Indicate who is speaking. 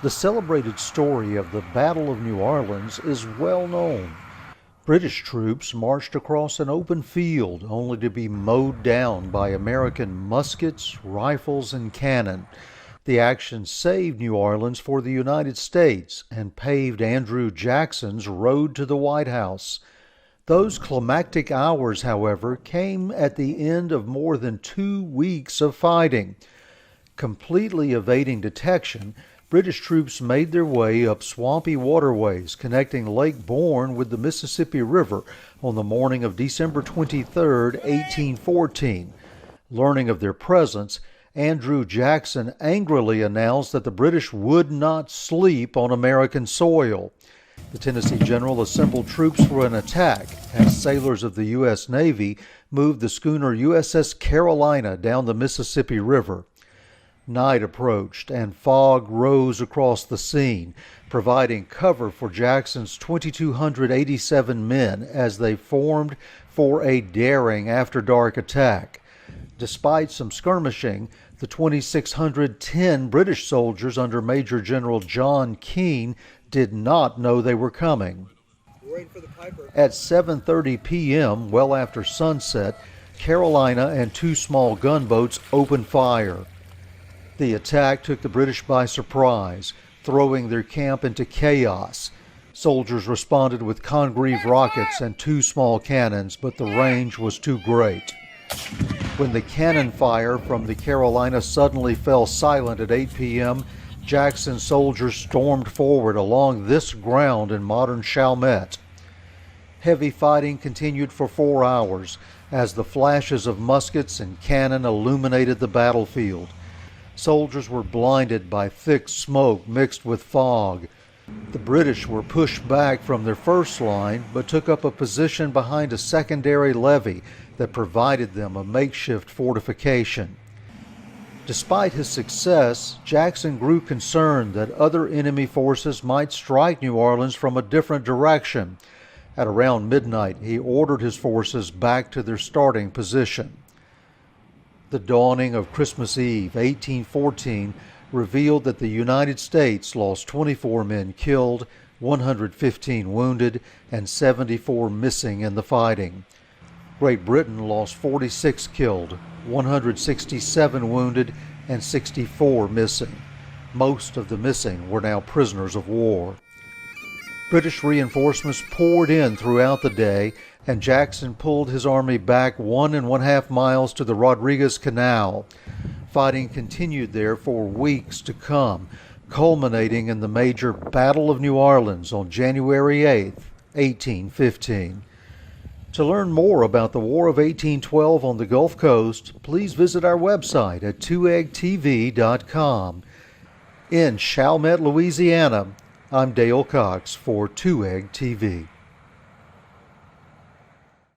Speaker 1: The celebrated story of the Battle of New Orleans is well known. British troops marched across an open field only to be mowed down by American muskets, rifles, and cannon. The action saved New Orleans for the United States and paved Andrew Jackson's road to the White House. Those climactic hours, however, came at the end of more than 2 weeks of fighting. Completely evading detection, British troops made their way up swampy waterways connecting Lake Borgne with the Mississippi River on the morning of December 23, 1814. Learning of their presence, Andrew Jackson angrily announced that the British would not sleep on American soil. The Tennessee general assembled troops for an attack as sailors of the U.S. Navy moved the schooner USS Carolina down the Mississippi River. Night approached and fog rose across the scene, providing cover for Jackson's 2,287 men as they formed for a daring after-dark attack. Despite some skirmishing, the 2,610 British soldiers under Major General John Keane did not know they were coming. At 7:30 p.m., well after sunset, Carolina and 2 small gunboats opened fire. The attack took the British by surprise, throwing their camp into chaos. Soldiers responded with Congreve rockets and 2 small cannons, but the range was too great. When the cannon fire from the Carolina suddenly fell silent at 8 p.m., Jackson's soldiers stormed forward along this ground in modern Chalmette. Heavy fighting continued for 4 hours as the flashes of muskets and cannon illuminated the battlefield. Soldiers were blinded by thick smoke mixed with fog. The British were pushed back from their first line, but took up a position behind a secondary levee that provided them a makeshift fortification. Despite his success, Jackson grew concerned that other enemy forces might strike New Orleans from a different direction. At around midnight, he ordered his forces back to their starting position. The dawning of Christmas Eve, 1814, revealed that the United States lost 24 men killed, 115 wounded, and 74 missing in the fighting. Great Britain lost 46 killed, 167 wounded, and 64 missing. Most of the missing were now prisoners of war. British reinforcements poured in throughout the day, and Jackson pulled his army back 1.5 miles to the Rodriguez Canal. Fighting continued there for weeks to come, culminating in the major Battle of New Orleans on January 8, 1815. To learn more about the War of 1812 on the Gulf Coast, please visit our website at twoeggtv.com. In Chalmette, Louisiana, I'm Dale Cox for 2EGG TV.